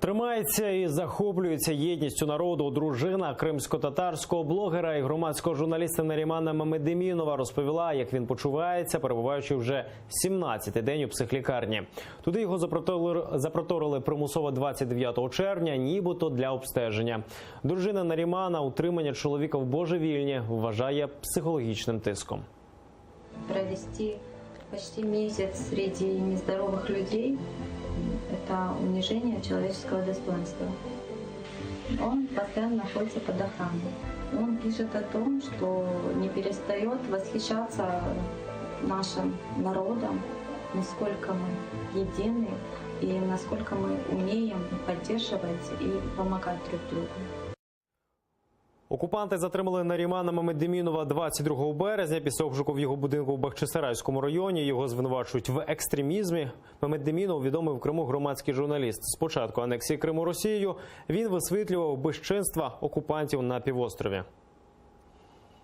Тримається і захоплюється єдністю народу дружина кримсько-татарського блогера і громадського журналіста Нарімана Мамедемінова розповіла, як він почувається, перебуваючи вже 17-й день у психлікарні. Туди його запроторили примусово 29 червня, нібито для обстеження. Дружина Нарімана утримання чоловіка в божевільні вважає психологічним тиском. Провести почти месяц среди нездоровых людей – это унижение человеческого достоинства. Он постоянно находится под охраной. Он пишет о том, что не перестает восхищаться нашим народом, насколько мы едины и насколько мы умеем поддерживать и помогать друг другу. Окупанти затримали Нарімана Мамедемінова 22 березня після обшуку в його будинку в Бахчисарайському районі. Його звинувачують в екстремізмі. Мамедемінов – відомий в Криму громадський журналіст. З початку анексії Криму Росією він висвітлював безчинства окупантів на півострові.